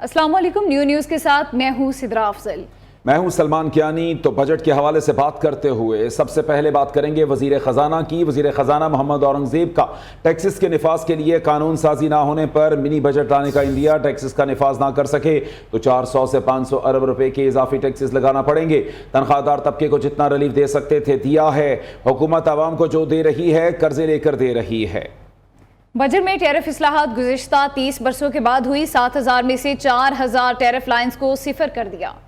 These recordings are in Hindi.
अस्सलाम वालेकुम। न्यूज़ के साथ मैं हूं सिद्रा अफजल। मैं हूं सलमान कियानी। तो बजट के हवाले से बात करते हुए सबसे पहले बात करेंगे वजीर ख़जाना की। वजीर ख़जाना मोहम्मद औरंगज़ेब का टैक्सेस के निफाज के लिए कानून साजी ना होने पर मिनी बजट लाने का इंदिया। टैक्सेस का निफाज ना कर सके तो 400 से 500 अरब रुपए के इजाफी टैक्सेस लगाना पड़ेंगे। तनख्वाहदार तबके को जितना रिलीफ दे सकते थे दिया है। हुकूमत आवाम को जो दे रही है कर्जे लेकर दे रही है। बजट में टैरिफ इस्लाहात गुज़िश्ता 30 बरसों के बाद हुई। 7,000 में से 4,000 टैरिफ लाइन्स को सिफर कर दिया।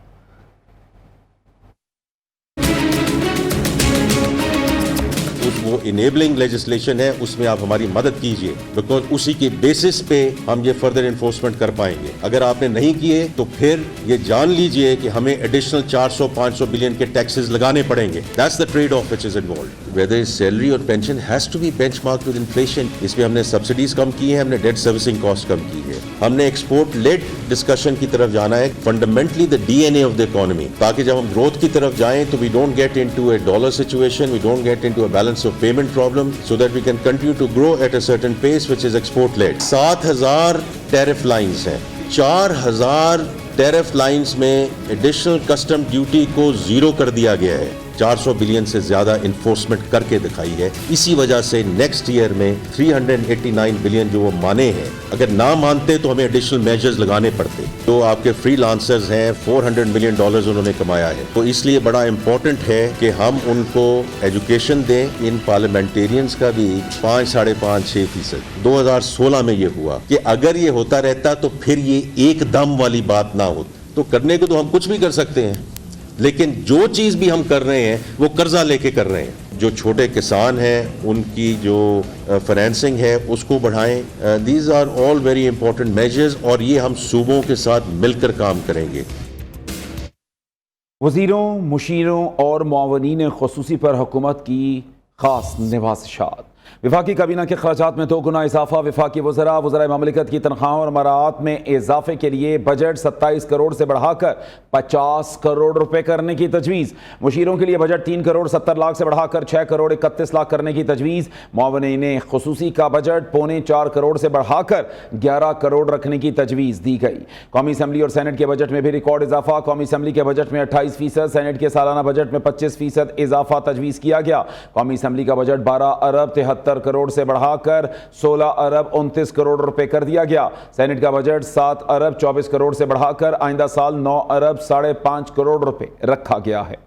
वो इनेबलिंग लेजिस्लेशन है, उसमें आप हमारी मदद कीजिए, बिकॉज उसी के बेसिस पे हम ये फर्दर इन्फोर्समेंट कर पाएंगे। अगर आपने नहीं किए तो फिर ये जान लीजिए कि हमें एडिशनल 400-500 बिलियन के टैक्सेस लगाने पड़ेंगे। That's the trade off which is involved. Whether salary और pension has to be benchmarked with inflation. इसमें हमने सब्सिडीज कम की है, हमने डेट सर्विसिंग कॉस्ट कम की है, हमने एक्सपोर्ट लेड डिस्कशन की तरफ जाना है, fundamentally the DNA of the economy, ताकि जब हम ग्रोथ की तरफ जाएं तो we don't get into a dollar situation, we don't get into a balance of payment problem, so that we can continue to grow at a certain pace which is export led. 7,000 tariff lines हैं। 4,000 टैरिफ लाइंस में एडिशनल कस्टम ड्यूटी को जीरो कर दिया गया है। 400 बिलियन से ज्यादा इन्फोर्समेंट करके दिखाई है। इसी वजह से नेक्स्ट ईयर में 389 बिलियन जो वो माने हैं, अगर ना मानते तो हमें एडिशनल मेजर्स लगाने पड़ते। तो आपके फ्रीलांसर्स हैं, $400 मिलियन उन्होंने कमाया है, तो इसलिए बड़ा इंपॉर्टेंट है कि हम उनको एजुकेशन दें। इन पार्लियामेंटेरियंस का भी 5-5.5-6%। 2016 में ये हुआ कि अगर ये होता रहता तो फिर ये एकदम वाली बात ना होती। तो करने को तो हम कुछ भी कर सकते हैं, लेकिन जो चीज भी हम कर रहे हैं वो कर्जा लेके कर रहे हैं। जो छोटे किसान हैं उनकी जो फाइनेंसिंग है उसको बढ़ाएं। These are all very important measures और ये हम सूबों के साथ मिलकर काम करेंगे। वजीरों, मुशीरों और मुआवनीन खुसूसी पर हुकूमत की खास नवाज़िशात। विफाकी काबीना के खर्चात में 2 गुना इजाफा। विफाकी वज़रा ममलिकत की तनख्वाहों और मराआत में इजाफे के लिए बजट 27 करोड़ से बढ़ाकर 50 करोड़ रुपए करने की तजवीज़। मुशीरों के लिए बजट 3 करोड़ 70 लाख से बढ़ाकर 6 करोड़ 31 लाख करने की तजवीज़। मुआवनीन खुसूसी का बजट 4.25 करोड़ से बढ़ाकर 11 करोड़ रखने की तजवीज़ दी गई। कौमी असम्बली और सेनेट के बजट में भी रिकॉर्ड इजाफा। कौमी असम्बली के बजट में 28%, सेनेट के सालाना बजट में 25% इजाफा तजवीज़ किया गया। कौमी असम्बली का बजट 12 अरब 73 करोड़ से बढ़ाकर 16 अरब 29 करोड़ रुपए कर दिया गया। सेनेट का बजट 7 अरब 24 करोड़ से बढ़ाकर आइंदा साल 9 अरब 5.5 करोड़ रुपए रखा गया है।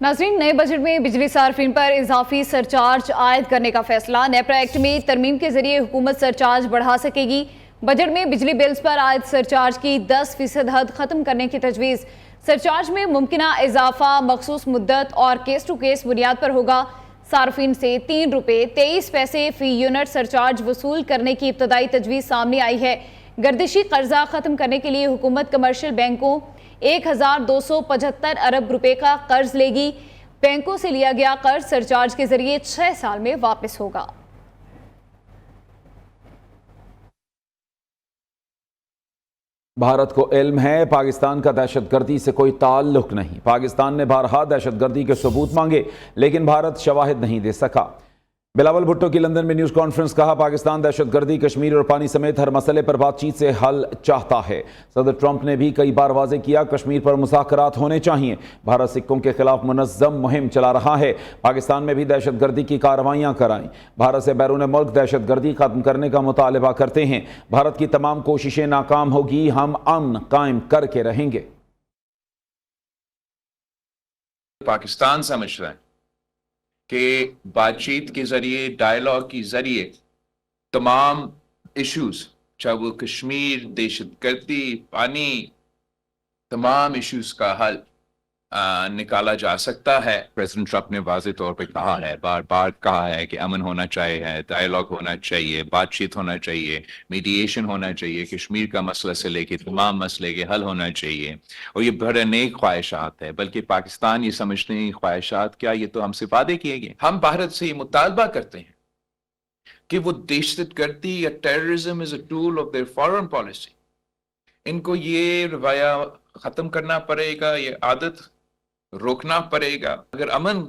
नाज़रीन, नए बजट में बिजली सार्फिन पर इजाफी सरचार्ज आयद करने का फैसला। नेपरा एक्ट में तरमीम के जरिए हुकूमत सरचार्ज बढ़ा सकेगी। बजट में बिजली बिल्स पर आयद सरचार्ज की 10% हद खत्म करने की तजवीज़। सरचार्ज में मुमकिना इजाफा मखसूस मुद्दत और केस टू केस बुनियाद पर होगा। सार्फिन से ₹3.23 फी यूनिट सरचार्ज वसूल करने की इब्तदाई तजवीज़ सामने आई है। गर्दिशी कर्जा खत्म करने के लिए हुकूमत कमर्शियल बैंकों 1,275 अरब रुपए का कर्ज लेगी। बैंकों से लिया गया कर्ज सरचार्ज के जरिए 6 साल में वापस होगा। भारत को इल्म है पाकिस्तान का दहशतगर्दी से कोई ताल्लुक नहीं। पाकिस्तान ने बारहा दहशतगर्दी के सबूत मांगे लेकिन भारत शवाहिद नहीं दे सका। बिलावल भुट्टो की लंदन में न्यूज़ कॉन्फ्रेंस। कहा, पाकिस्तान दहशतगर्दी, कश्मीर और पानी समेत हर मसले पर बातचीत से हल चाहता है। सदर ट्रंप ने भी कई बार वाज़ेह किया कश्मीर पर मुज़ाकरात होने चाहिए। भारत सिक्कों के खिलाफ मुनज़्ज़म मुहिम चला रहा है। पाकिस्तान में भी दहशतगर्दी की कार्रवाइयाँ कराएं। भारत से बैरून मुल्क दहशतगर्दी खत्म करने का मुतालबा करते हैं। भारत की तमाम कोशिशें नाकाम होगी, हम अमन कायम करके रहेंगे। पाकिस्तान समझ रहा है कि बातचीत के जरिए, डायलॉग के जरिए तमाम इश्यूज, चाहे वो कश्मीर, दहशतगर्दी, पानी, तमाम इश्यूज का हल निकाला जा सकता है। प्रेसिडेंट ट्रंप ने वाज़ेह तौर पे कहा है, बार बार कहा है कि अमन होना चाहिए, डायलॉग होना चाहिए, बातचीत होना चाहिए, मीडिएशन होना चाहिए, कश्मीर का मसला से लेके तमाम मसले के हल होना चाहिए। और ये बड़े नेक ख्वाहिशात है, बल्कि पाकिस्तान ये समझते हैं ख्वाहिशात क्या, ये तो हमसे वादे किए गए। हम भारत से ये मुतालबा करते हैं कि वो दहशतगर्दी या terrorism is a tool of their foreign policy. इनको ये रवैया खत्म करना पड़ेगा, ये आदत रोकना पड़ेगा। अगर अमन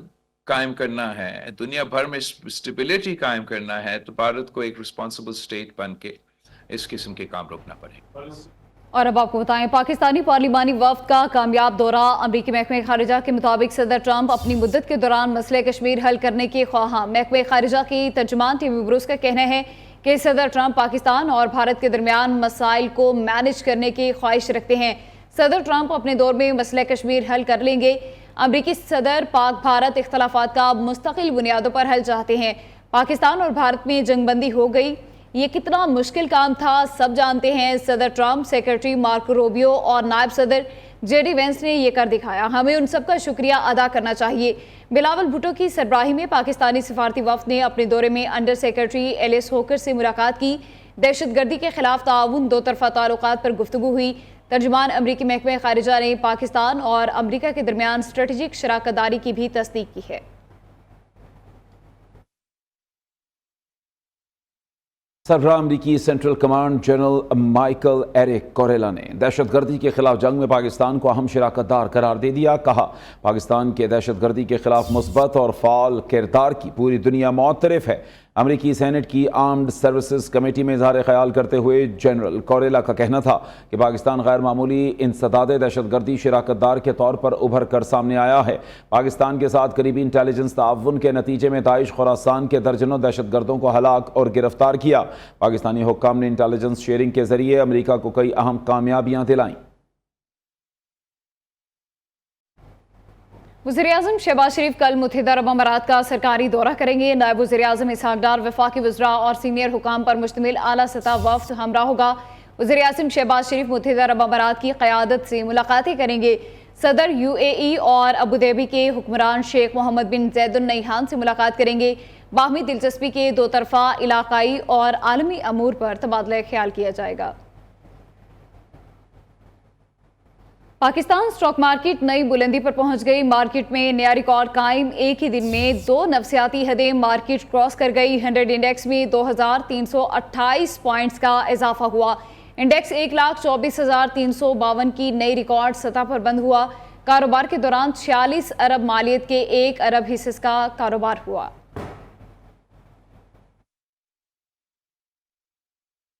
कायम करना है, दुनिया भर में स्टेबिलिटी कायम करना है, तो भारत को एक रिस्पॉन्सिबल स्टेट बन के इस किस्म के काम रोकना पड़े। और अब आपको बताएं, पाकिस्तानी पार्लिमानी वफ्द का कामयाब दौरा। अमरीकी महकमे खारिजा के मुताबिक सदर ट्रंप अपनी मुद्दत के दौरान मसले कश्मीर हल करने के ख्वाहां। महकमे खारिजा की तर्जुमान टीवी ब्रूस का कहना है कि सदर ट्रंप पाकिस्तान और भारत के दरमियान मसाइल को मैनेज करने की ख्वाहिश रखते हैं। सदर ट्रंप अपने दौर में मसला कश्मीर हल कर लेंगे। अमरीकी सदर पाक भारत इख्तलाफात का मुस्तकिल बुनियादों पर हल चाहते हैं। पाकिस्तान और भारत में जंगबंदी हो गई, ये कितना मुश्किल काम था सब जानते हैं। सदर ट्रंप, सेक्रेटरी मार्को रूबियो और नायब सदर जेडी वेंस ने ये कर दिखाया। हमें उन सबका शुक्रिया अदा करना चाहिए। बिलावल भुट्टो की सरबराही में पाकिस्तानी सिफारती वफ्द ने अपने दौरे में अंडर सेक्रेटरी एलिस होकर से मुलाकात की। दहशतगर्दी के खिलाफ ताउन, दो तरफा ताल्लुकात पर गुफ्तगू हुई। तर्जुमान अमरीकी महकमे खारिजा ने पाकिस्तान और अमरीका के दरमियान स्ट्रेटेजिक शराकतदारी की भी तस्दीक की है। सरबराह अमरीकी central command general Michael Erik कोरेला ने दहशतगर्दी के खिलाफ जंग में पाकिस्तान को अहम शराकतदार करार दे दिया। कहा, पाकिस्तान के दहशतगर्दी के खिलाफ मुस्बत और फाल किरदार की पूरी दुनिया मुअत्तरिफ है। अमरीकी सेनेट की आर्म्ड सर्विसेज कमेटी में इजहार ख्याल करते हुए जनरल कोरेला का कहना था कि पाकिस्तान गैर मामूली इंसदाद दहशतगर्दी शराकतदार के तौर पर उभर कर सामने आया है। पाकिस्तान के साथ करीबी इंटेलिजेंस ताउन के नतीजे में दाइश खुरासान के दर्जनों दहशतगर्दों को हलाक और गिरफ्तार किया। पाकिस्तानी हुक्काम ने इंटेलिजेंस शेयरिंग के जरिए अमरीका को कई अहम कामयाबियां दिलाई। वज़ीर-ए-आज़म शहबाज शरीफ कल मुत्तहिदा अरब अमारात का सरकारी दौरा करेंगे। नायब वज़ीर-ए-आज़म इसहाक डार, वफाकी वज़रा और सीनियर हुकाम पर मुश्तमिल आला सतह वफ्द हमरा होगा। वज़ीर-ए-आज़म शहबाज शरीफ मुत्तहिदा अरब अमारात की क़यादत से मुलाकातें करेंगे। सदर UAE और अबू धाबी के हुक्मरान शेख मोहम्मद बिन ज़ैद अल नह्यान से मुलाकात करेंगे। बाहमी दिलचस्पी के दो तरफा, इलाकाई और आलमी अमूर पर तबादला ख्याल किया जाएगा। पाकिस्तान स्टॉक मार्केट नई बुलंदी पर पहुंच गई। मार्केट में नया रिकॉर्ड कायम। एक ही दिन में 2 नफसियाती हदें मार्केट क्रॉस कर गई। 100 इंडेक्स में 2328 पॉइंट्स का इजाफा हुआ। इंडेक्स 1,24,352 की नई रिकॉर्ड सतह पर बंद हुआ। कारोबार के दौरान 46 अरब मालियत के 1 अरब हिस्से का कारोबार हुआ।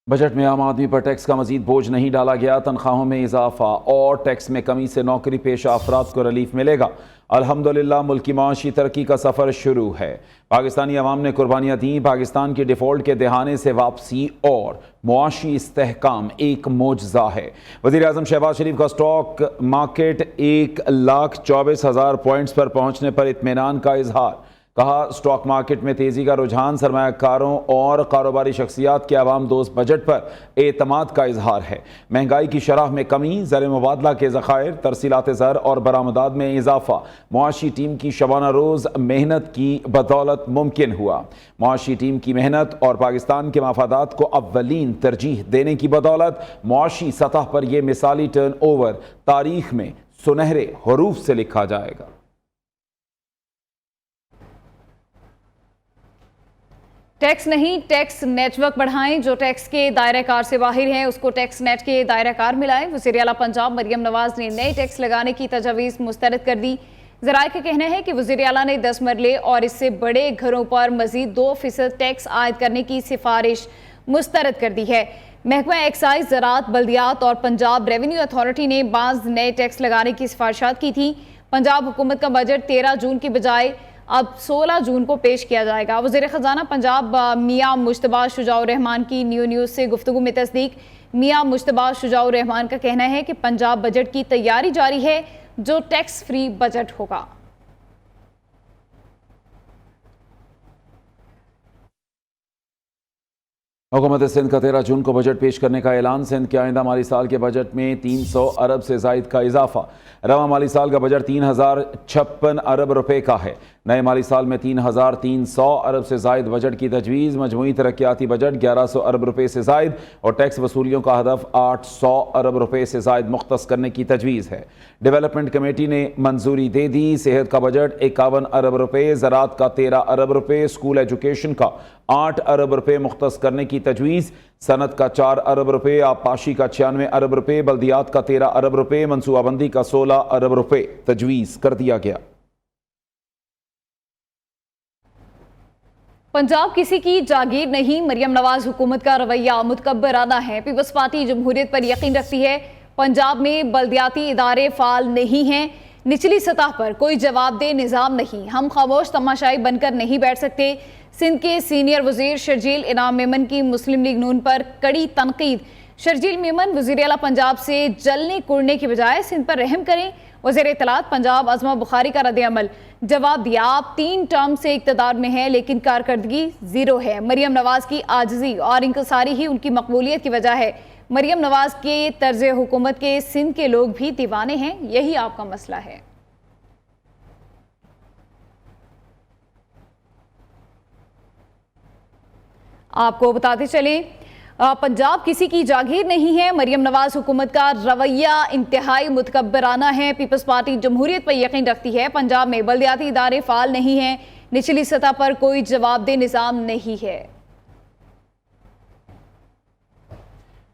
बजट में आम आदमी पर टैक्स का मजीद बोझ नहीं डाला गया। तनख्वाहों में इजाफा और टैक्स में कमी से नौकरी पेशा अफराद को रिलीफ मिलेगा। अल्हम्दुलिल्लाह मुल्क की माशी तरक्की का सफ़र शुरू है। पाकिस्तानी अवाम ने कुर्बानियाँ दी। पाकिस्तान की डिफ़ॉल्ट के दहाने से वापसी और मुआशी इस्तेहकाम एक मोजज़ा है। वज़ीर-ए-आज़म शहबाज शरीफ का स्टॉक मार्केट 1,24,000 पॉइंट्स पर पहुँचने पर इत्मीनान का इजहार। कहा, स्टॉक मार्केट में तेजी का रुझान सरमायाकारों और कारोबारी शख्सियात के अवाम दोस्त बजट पर एतमाद का इजहार है। महंगाई की शरह में कमी, ज़र मुबादला के ज़खायर, तरसीलात ज़र और बरामदात में इजाफा मुआशी टीम की शबाना रोज़ मेहनत की बदौलत मुमकिन हुआ। मुआशी टीम की मेहनत और पाकिस्तान के मफादात को अव्वलीन तरजीह देने की बदौलत मुआशी सतह पर यह मिसाली टर्न ओवर तारीख में सुनहरे हरूफ से लिखा जाएगा। टैक्स नहीं, टैक्स नेटवर्क बढ़ाएं। जो टैक्स के दायरा कार से बाहर हैं उसको टैक्स नेट के दायरा कार मिलाएं। वज़ीर आला पंजाब मरियम नवाज ने नए टैक्स लगाने की तजवीज़ मुस्तरद कर दी। ज़राए का कहना है कि वज़ीर आला ने 10 मरले और इससे बड़े घरों पर मजीद 2% टैक्स आयद करने की सिफारिश मुस्तरद कर दी है। महकमा एक्साइज, ज़राअत, बल्दियात और पंजाब रेवेन्यू अथॉरिटी ने बाज़ नए टैक्स लगाने की सिफारिशात की थी। पंजाब हुकूमत का बजट 13 जून की बजाय अब 16 जून को पेश किया जाएगा। वज़ीर ख़जाना पंजाब मियां मुश्तबा शुजाउर रहमान की न्यूज़ से गुफ्तगू में तस्दीक। मियां मुश्तबा शुजाउर रहमान का कहना है कि पंजाब बजट की तैयारी जारी है, जो टैक्स फ्री बजट होगा। हुकूमत सिंध का 13 जून को बजट पेश करने का ऐलान। सिंध के आइंदा माली साल के बजट में 300 अरब से जायद का इजाफा। रवा माली साल का बजट 3056 अरब रुपए का है। नए माली साल में 3300 अरब से जायद बजट की तजवीज़। मजमूई तरक्याती बजट 1100 अरब रुपए से जायद और टैक्स वसूलियों का हदफ 800 अरब रुपए से जायद मुख्तस करने की तजवीज़ है। डेवलपमेंट कमेटी ने मंजूरी दे दी। सेहत का बजट 51 अरब रुपए, ज़राअत का 13 अरब रुपए, स्कूल एजुकेशन का 8 अरब रुपए मुख्तस करने की तजवीज़। सनत का 4 अरब रुपए, आबपाशी का 96 अरब रुपए, बल्दियात का 13 अरब रुपए, मनसूबाबंदी का 16 अरब रुपए तजवीज़ कर दिया गया। पंजाब किसी की जागीर नहीं, मरियम नवाज हुकूमत का रवैया मुतकब्बराना है। पीपल्स पार्टी जमहूरियत पर यकीन रखती है। पंजाब में बल्दियाती इदारे फाल नहीं हैं, निचली सतह पर कोई जवाबदेह निज़ाम नहीं। हम खामोश तमाशाई बनकर नहीं बैठ सकते। सिंध के सीनियर वजीर शर्जील इनाम मेमन की मुस्लिम लीग नून पर कड़ी तनकीद। शर्जील मेमन वजीर आला पंजाब से जलने कुड़ने की बजाय सिंध पर रहम करें। वज़ीर इत्तलात पंजाब अज़मा बुखारी का रद्द-ए-अमल, जवाब दिया आप 3 टर्म से इक़्तिदार में हैं लेकिन कारकर्दगी ज़ीरो है। मरियम नवाज की आजिज़ी और इंकसारी ही उनकी मकबूलियत की वजह है। मरियम नवाज के तर्ज हुकूमत के सिंध के लोग भी दीवाने हैं, यही आपका मसला है। आपको बताते चलें, पंजाब किसी की जागीर नहीं है। मरियम नवाज हुकूमत का रवैया इंतहाई मुतकब्बराना है। पीपल्स पार्टी जमहूरियत पर यकीन रखती है। पंजाब में बल्दियाती इदारे फाल नहीं हैं, निचली सतह पर कोई जवाबदेह निज़ाम नहीं है।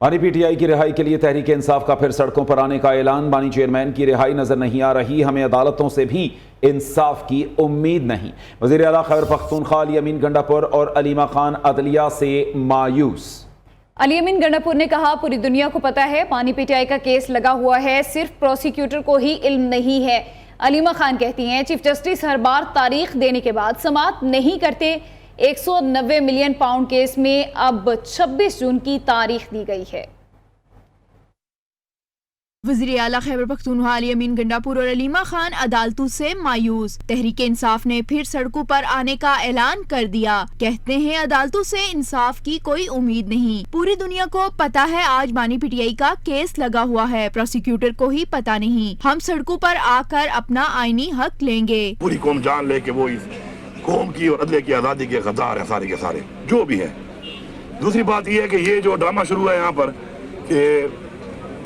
बानी पीटीआई की रिहाई के लिए तहरीक इंसाफ का फिर सड़कों पर आने का ऐलान। बानी चेयरमैन की रिहाई नजर नहीं आ रही, हमें अदालतों से भी इंसाफ की उम्मीद नहीं। वज़ीर आला खैबर पख्तूनख्वा अली अमीन गंडापुर और अलीमा खान अदलिया से मायूस। अली अमीन गंडापुर ने कहा, पूरी दुनिया को पता है बानी पीटीआई का केस लगा हुआ है, सिर्फ प्रोसिक्यूटर को ही इल्म नहीं है। अलीमा खान कहती हैं, चीफ जस्टिस हर बार तारीख देने के बाद समाअत नहीं करते। 190 मिलियन पाउंड केस में अब 26 जून की तारीख दी गई है। वज़ीर आला खैबर पख्तूनख्वा अली अमीन गंडापुर और अलीमा खान अदालतों से मायूस। तहरीक इंसाफ ने फिर सड़कों पर आने का ऐलान कर दिया। कहते हैं अदालतों से इंसाफ की कोई उम्मीद नहीं। पूरी दुनिया को पता है आज बानी पीटीआई का केस लगा हुआ है, प्रोसिक्यूटर को ही पता नहीं। हम सड़कों पर आकर अपना आईनी हक लेंगे। पूरी कौम जान ले कि वो इस कौम की और अदले की आज़ादी के गद्दार है सारे के सारे, जो भी है। दूसरी बात यह है कि ये जो ड्रामा शुरू है यहाँ पर कि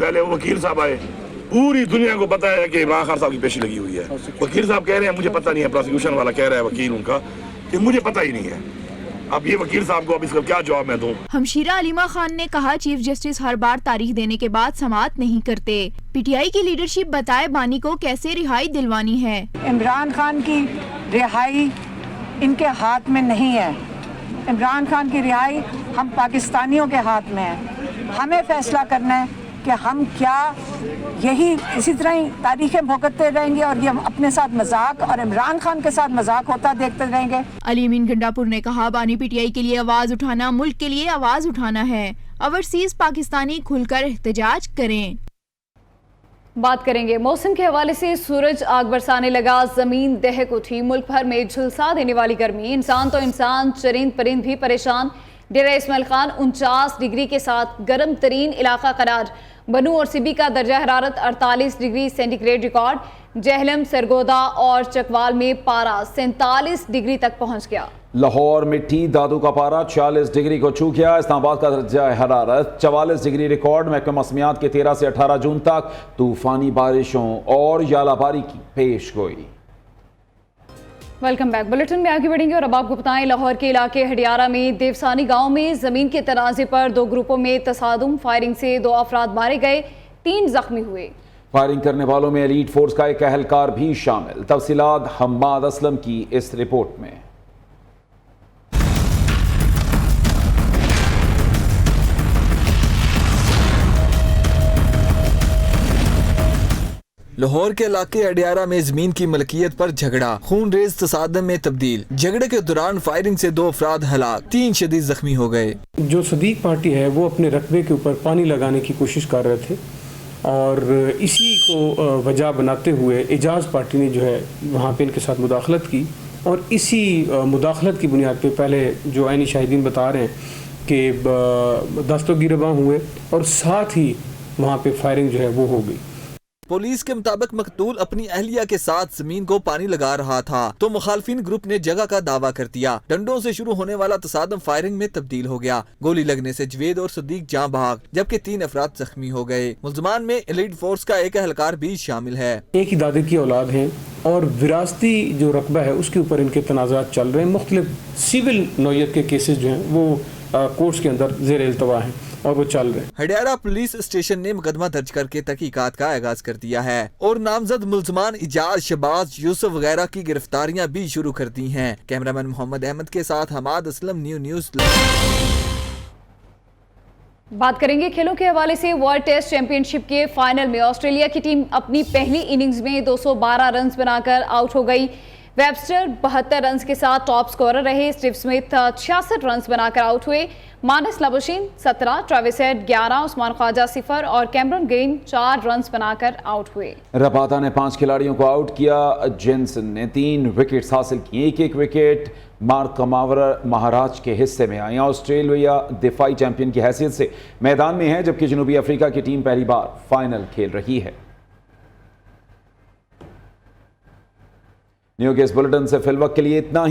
पहले वो वकील साहब आए, पूरी दुनिया को पता है कि इमरान खान साहब की पेशी लगी हुई है। वकील साहब कह रहे हैं मुझे पता नहीं है, प्रोसिक्यूशन वाला कह रहा है वकील उनका कि मुझे पता ही नहीं है। अब ये वकील साहब को अब इसका क्या जवाब मैं दूं? हमशीरा अलीमा खान ने कहा, चीफ जस्टिस हर बार तारीख देने के बाद समाअत नहीं करते। पीटीआई की लीडरशिप बताए बानी को कैसे रिहाई दिलवानी है। इमरान खान की रिहाई इनके हाथ में नहीं है। इमरान खान की रिहाई हम पाकिस्तानियों के हाथ में है। हमें फैसला करना है कि हम क्या यही इसी तरह ही तारीखें भुगतते रहेंगे और ये हम अपने साथ मजाक और इमरान खान के साथ मजाक होता देखते रहेंगे। अली अमीन गंडापुर ने कहा, बानी पीटीआई के लिए आवाज उठाना मुल्क के लिए आवाज उठाना है। ओवरसीज पाकिस्तानी खुलकर एहतजाज करें। बात करेंगे मौसम के हवाले से। सूरज आग बरसाने लगा, जमीन दहक उठी, मुल्क भर में झुलसा देने वाली गर्मी। इंसान तो इंसान, चरिंद परिंद भी परेशान। डेरा इस्माइल खान 49 डिग्री के साथ गर्म तरीन इलाका करार। बनू और सिबी का दर्जा हरारत 48 degree centigrade record. Jhelum, Sargodha और चकवाल में पारा 47 डिग्री तक पहुंच गया। लाहौर, मिट्टी, दादू का पारा 40 डिग्री को छू गया। इस्लामाबाद का दर्जा हरारत 44 डिग्री रिकॉर्ड। महकमा मौसमियात के 13 से 18 जून तक तूफानी बारिशों और यालाबारी की पेश गोई। Welcome back. बुलेटिन में आगे बढ़ेंगे और अब आपको बताएं, लाहौर के इलाके हडियारा में देवसानी गांव में जमीन के तनाजे पर 2 ग्रुपों में तसादुम। फायरिंग से 2 अफराद मारे गए, 3 जख्मी हुए। फायरिंग करने वालों में एलीट फोर्स का एक एहलकार भी शामिल। तफसीलात हम्माद असलम की इस रिपोर्ट में। लाहौर के इलाके अडियारा में जमीन की मलकियत पर झगड़ा खून रेज तसादम में तब्दील। झगड़े के दौरान फायरिंग से 2 अफराद हलाक, 3 शदीद जख्मी हो गए। जो सदीक पार्टी है वो अपने रकबे के ऊपर पानी लगाने की कोशिश कर रहे थे और इसी को वजह बनाते हुए एजाज पार्टी ने जो है वहाँ पे इनके साथ मुदाखलत की और इसी मुदाखलत की बुनियाद पे पहले जो आईनी शाहिदीन बता रहे हैं कि दस्तों गिरबा हुए और साथ ही वहाँ पे फायरिंग जो है वो हो गई। पुलिस के मुताबिक मकतूल अपनी अहलिया के साथ जमीन को पानी लगा रहा था तो मुखालफिन ग्रुप ने जगह का दावा कर दिया। डंडों से शुरू होने वाला तसादम फायरिंग में तब्दील हो गया। गोली लगने से जवेद और सदीक जान भाग, जबकि 3 अफराद जख्मी हो गए। मुल्जमान में एलीट फोर्स का एक एहलकार भी शामिल है। एक ही दादे की औलाद है और विरासती जो रकबा है उसके ऊपर इनके तनाज़ात चल रहे हैं। मुख्तलिफ सिविल नौयत के केसेस जो हैं वो कोर्ट्स के अंदर ज़ेर इल्तवा हैं। और वो चल रहे हैं। हडियारा पुलिस स्टेशन ने मुकदमा दर्ज करके तहकीकात का आगाज कर दिया है और नामजद मुल्जमान इजाज, शबाज, यूसुफ वगैरह की गिरफ्तारियां भी शुरू कर दी हैं। कैमरामैन मोहम्मद अहमद के साथ हमाद असलम, न्यूज़। बात करेंगे खेलों के हवाले से। वर्ल्ड टेस्ट चैंपियनशिप के फाइनल में ऑस्ट्रेलिया की टीम अपनी पहली इनिंग्स में 212 रन बनाकर आउट हो गई। वेबस्टर 72 रन के साथ टॉप स्कोरर रहे। स्टीव स्मिथ 66 रन बनाकर आउट हुए। मानस लाबुशीन 17, ट्रेविस हेड 11, उस्मान ख्वाजा 0 और कैमरन ग्रीन 4 रन बनाकर आउट हुए। रबाता ने 5 खिलाड़ियों को आउट किया। जेनसन ने 3 विकेट्स हासिल किए। एक विकेट मार्क कमावर महाराज के हिस्से में आई। ऑस्ट्रेलिया दिफाई चैंपियन की हैसियत से मैदान में है, जबकि जनूबी अफ्रीका की टीम पहली बार फाइनल खेल रही है। न्यू के इस बुलेटिन से फिलवक्त के लिए इतना ही।